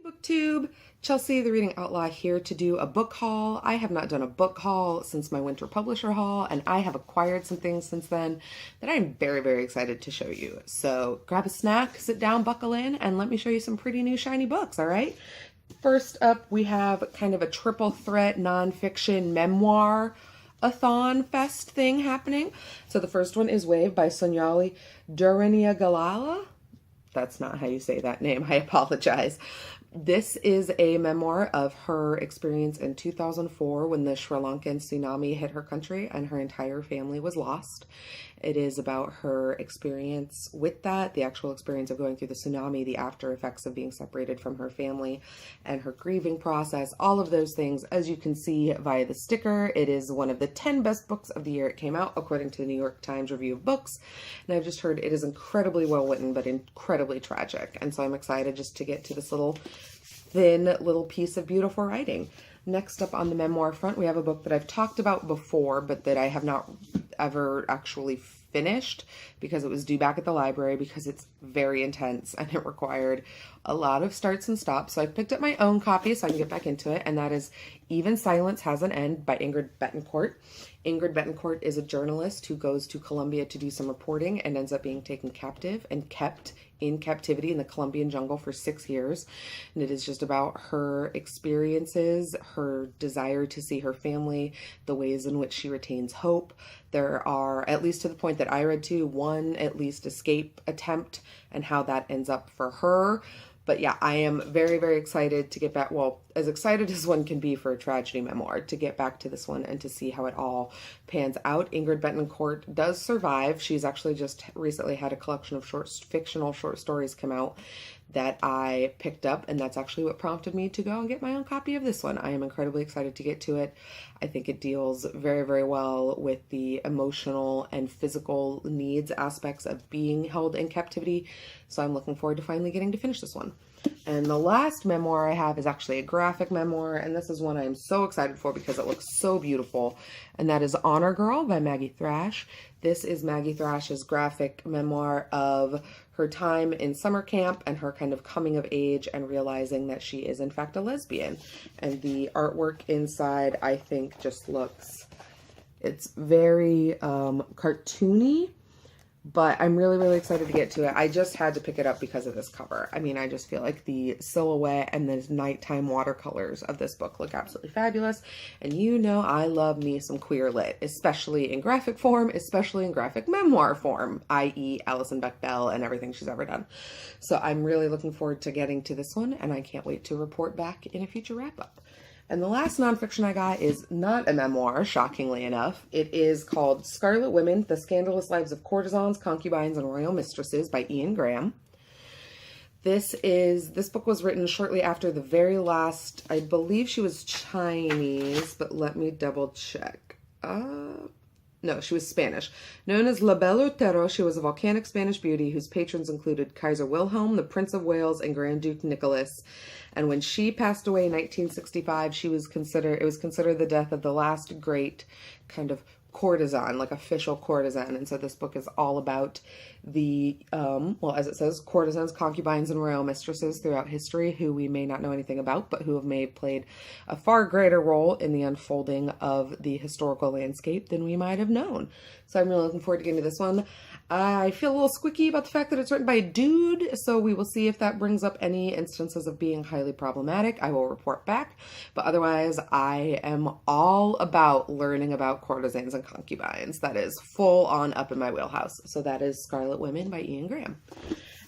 Booktube, Chelsea the Reading Outlaw here to do a book haul. I have not done a book haul since my winter publisher haul, and I have acquired some things since then that I'm very, very excited to show you. So grab a snack, sit down, buckle in, and let me show you some pretty new shiny books, all right? First up, we have kind of a triple threat nonfiction memoir-a-thon fest thing happening. So the first one is Wave by Sonali Duraniagalala. That's not how you say that name. I apologize. This is a memoir of her experience in 2004 when the Sri Lankan tsunami hit her country and her entire family was lost. It is about her experience with that, the actual experience of going through the tsunami, the after effects of being separated from her family, and her grieving process, all of those things. As you can see via the sticker, it is one of the 10 best books of the year it came out, according to the New York Times Review of Books. And I've just heard it is incredibly well written, but incredibly tragic. And so I'm excited just to get to this little thin little piece of beautiful writing. Next up on the memoir front, we have a book that I've talked about before, but that I have not ever actually finished because it was due back at the library because it's very intense and it required a lot of starts and stops. So I picked up my own copy so I can get back into it, and that is Even Silence Has an End by Ingrid Betancourt. Ingrid Betancourt is a journalist who goes to Colombia to do some reporting and ends up being taken captive and kept in captivity in the Colombian jungle for 6 years. And it is just about her experiences, her desire to see her family, the ways in which she retains hope. There are, at least to the point that I read to, one at least escape attempt and how that ends up for her. But yeah, I am very, very excited to get back, well, as excited as one can be for a tragedy memoir, to get back to this one and to see how it all pans out. Ingrid Betancourt does survive. She's actually just recently had a collection of fictional short stories come out that I picked up, and that's actually what prompted me to go and get my own copy of this one. I am incredibly excited to get to it. I think it deals very, very well with the emotional and physical needs aspects of being held in captivity. So I'm looking forward to finally getting to finish this one. And the last memoir I have is actually a graphic memoir, and this is one I am so excited for because it looks so beautiful, and that is Honor Girl by Maggie Thrash. This is Maggie Thrash's graphic memoir of her time in summer camp and her kind of coming of age and realizing that she is in fact a lesbian. And the artwork inside, I think, just looks, it's very cartoony, but I'm really, really excited to get to it. I just had to pick it up because of this cover. I mean, I just feel like the silhouette and the nighttime watercolors of this book look absolutely fabulous. And you know I love me some queer lit, especially in graphic form, especially in graphic memoir form, i.e. Alison Bechdel and everything she's ever done. So I'm really looking forward to getting to this one, and I can't wait to report back in a future wrap-up. And the last nonfiction I got is not a memoir, shockingly enough. It is called Scarlet Women, The Scandalous Lives of Courtesans, Concubines, and Royal Mistresses by Ian Graham. This book was written shortly after the very last, I believe she was Chinese, but let me double check. No, she was Spanish. Known as La Belle Otero, she was a volcanic Spanish beauty whose patrons included Kaiser Wilhelm, the Prince of Wales, and Grand Duke Nicholas. And when she passed away in 1965, it was considered the death of the last great kind of courtesan, like official courtesan. And so this book is all about the, well, as it says, courtesans, concubines, and royal mistresses throughout history who we may not know anything about, but who may have played a far greater role in the unfolding of the historical landscape than we might have known. So I'm really looking forward to getting to this one. I feel a little squicky about the fact that it's written by a dude, so we will see if that brings up any instances of being highly problematic. I will report back, but otherwise I am all about learning about courtesans and concubines. That is full on up in my wheelhouse. So that is Scarlet Women by Ian Graham.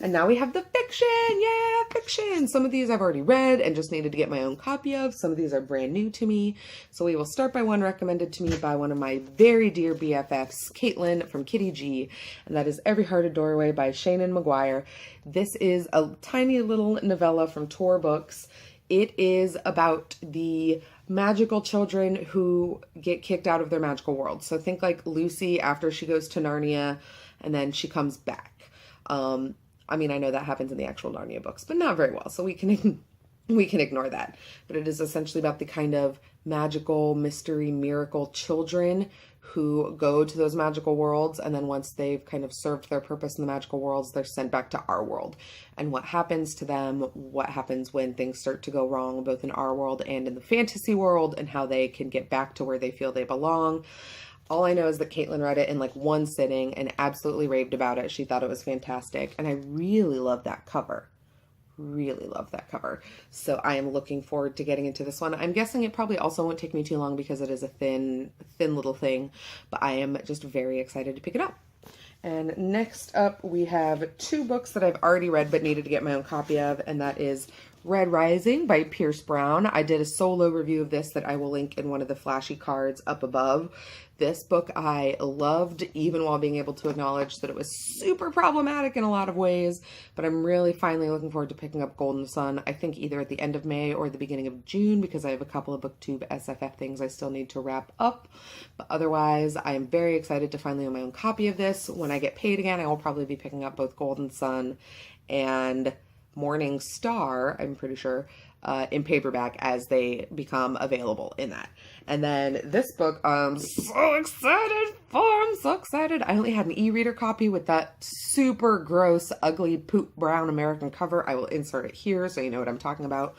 And now we have the fiction. Yeah, fiction. Some of these I've already read and just needed to get my own copy of. Some of these are brand new to me. So we will start by one recommended to me by one of my very dear BFFs, Caitlin from Kitty G. And that is Every Heart a Doorway by Shannon Maguire. This is a tiny little novella from Tor Books. It is about the magical children who get kicked out of their magical world. So think like Lucy after she goes to Narnia and then she comes back. I mean, I know that happens in the actual Narnia books, but not very well. So we can we can ignore that. But it is essentially about the kind of magical, mystery, miracle children who go to those magical worlds, and then once they've kind of served their purpose in the magical worlds, they're sent back to our world. And what happens to them, what happens when things start to go wrong, both in our world and in the fantasy world, and how they can get back to where they feel they belong. All I know is that Caitlin read it in like one sitting and absolutely raved about it. She thought it was fantastic, and I really love that cover. Really love that cover. So I am looking forward to getting into this one. I'm guessing it probably also won't take me too long because it is a thin little thing, but I am just very excited to pick it up. And next up, we have two books that I've already read but needed to get my own copy of, and that is Red Rising by Pierce Brown. I did a solo review of this that I will link in one of the flashy cards up above. This book I loved, even while being able to acknowledge that it was super problematic in a lot of ways, but I'm really finally looking forward to picking up Golden Sun, I think either at the end of May or the beginning of June, because I have a couple of BookTube SFF things I still need to wrap up. But otherwise, I am very excited to finally own my own copy of this. When I get paid again, I will probably be picking up both Golden Sun and Morning Star, I'm pretty sure, in paperback as they become available in that. And then this book, I'm so excited for. I'm so excited. I only had an e-reader copy with that super gross, ugly, poop brown American cover. I will insert it here so you know what I'm talking about.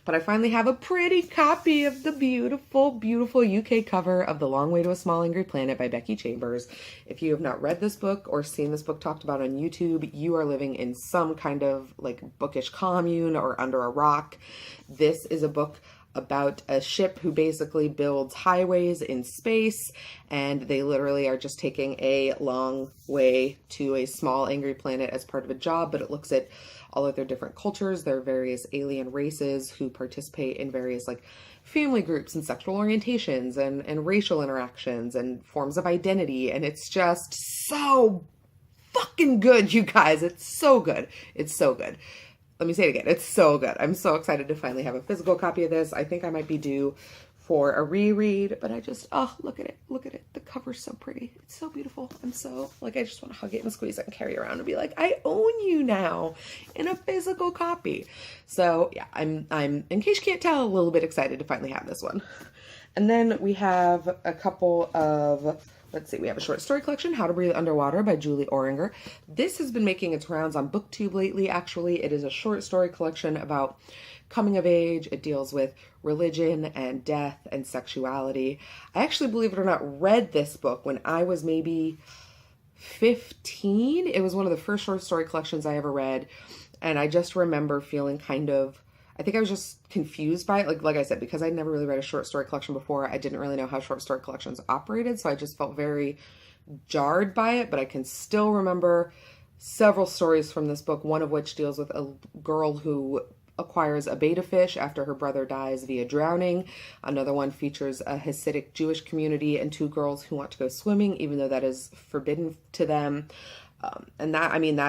But I finally have a pretty copy of the beautiful, beautiful UK cover of The Long Way to a Small Angry Planet by Becky Chambers. If you have not read this book or seen this book talked about on YouTube, you are living in some kind of like bookish commune or under a rock. This is a book about a ship who basically builds highways in space, and they literally are just taking a long way to a small angry planet as part of a job, but it looks at all of their different cultures, their various alien races who participate in various like family groups and sexual orientations and racial interactions and forms of identity, and it's just so fucking good, you guys. It's so good. It's so good. Let me say it again. It's so good. I'm so excited to finally have a physical copy of this. I think I might be due for a reread, but I just, oh, look at it. Look at it. The cover's so pretty. It's so beautiful. I'm so, like, I just want to hug it and squeeze it and carry it around and be like, I own you now in a physical copy. So yeah, I'm, in case you can't tell, a little bit excited to finally have this one. And then we have a couple of, let's see, we have a short story collection, How to Breathe Underwater by Julie Oringer. This has been making its rounds on BookTube lately, actually. It is a short story collection about coming of age. It deals with religion and death and sexuality. I actually, believe it or not, read this book when I was maybe 15. It was one of the first short story collections I ever read, and I just remember feeling kind of, I think I was just confused by it. Like I said, because I'd never really read a short story collection before, I didn't really know how short story collections operated. So I just felt very jarred by it, but I can still remember several stories from this book, one of which deals with a girl who acquires a betta fish after her brother dies via drowning. Another one features a Hasidic Jewish community and two girls who want to go swimming, even though that is forbidden to them. And that, I mean,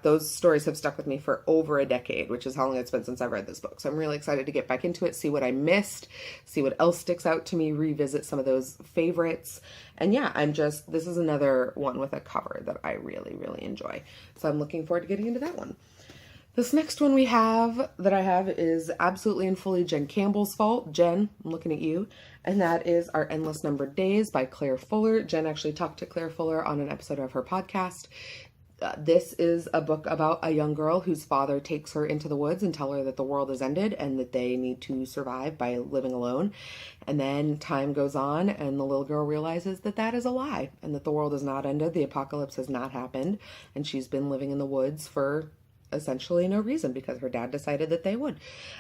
those stories have stuck with me for over a decade, which is how long it's been since I've read this book. So I'm really excited to get back into it, see what I missed, see what else sticks out to me, revisit some of those favorites. And yeah, this is another one with a cover that I really, really enjoy. So I'm looking forward to getting into that one. This next one that I have is absolutely and fully Jen Campbell's fault. Jen, I'm looking at you. And that is Our Endless Numbered Days by Claire Fuller. Jen actually talked to Claire Fuller on an episode of her podcast. This is a book about a young girl whose father takes her into the woods and tells her that the world has ended and that they need to survive by living alone. And then time goes on and the little girl realizes that that is a lie and that the world has not ended. The apocalypse has not happened. And she's been living in the woods for essentially no reason because her dad decided that they would.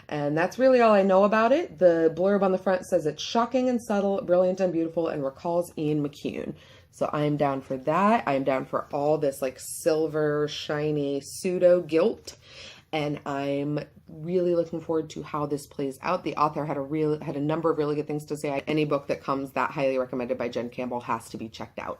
And that's really all I know about it. The blurb on the front says it's shocking and subtle, brilliant and beautiful, and recalls Ian McEwan. So I am down for that. I am down for all this like silver, shiny pseudo guilt. And I'm really looking forward to how this plays out. The author had a number of really good things to say. Any book that comes that highly recommended by Jen Campbell has to be checked out.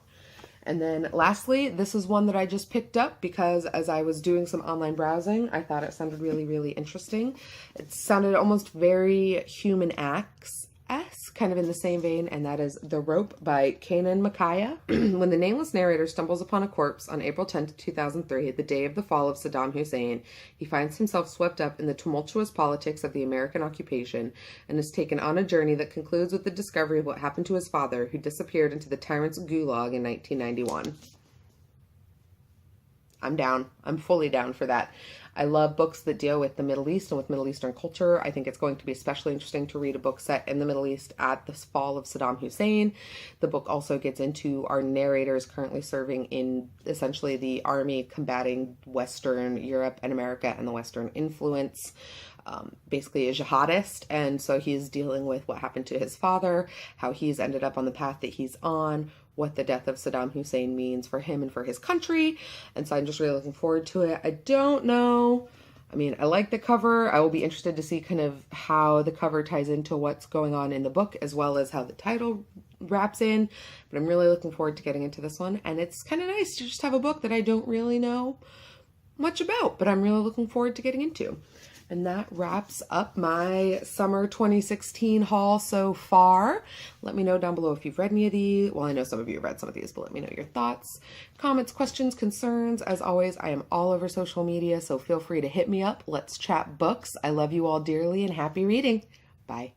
And then lastly, this is one that I just picked up because as I was doing some online browsing, I thought it sounded really, really interesting. It sounded almost very Human Acts S, kind of in the same vein, and that is The Rope by Kanan Micaiah. When the nameless narrator stumbles upon a corpse on April 10th, 2003, the day of the fall of Saddam Hussein, he finds himself swept up in the tumultuous politics of the American occupation and is taken on a journey that concludes with the discovery of what happened to his father, who disappeared into the tyrant's gulag in 1991. I'm down. I'm fully down for that. I love books that deal with the Middle East and with Middle Eastern culture. I think it's going to be especially interesting to read a book set in the Middle East at the fall of Saddam Hussein. The book also gets into our narrators currently serving in essentially the army combating Western Europe and America and the Western influence. Basically a jihadist, and so he's dealing with what happened to his father, how he's ended up on the path that he's on, what the death of Saddam Hussein means for him and for his country. And so I'm just really looking forward to it. I don't know. I mean, I like the cover. I will be interested to see kind of how the cover ties into what's going on in the book, as well as how the title wraps in. But I'm really looking forward to getting into this one. And it's kind of nice to just have a book that I don't really know much about, but I'm really looking forward to getting into. And that wraps up my summer 2016 haul so far. Let me know down below if you've read any of these. Well, I know some of you have read some of these, but let me know your thoughts, comments, questions, concerns. As always, I am all over social media, so feel free to hit me up. Let's chat books. I love you all dearly and happy reading. Bye.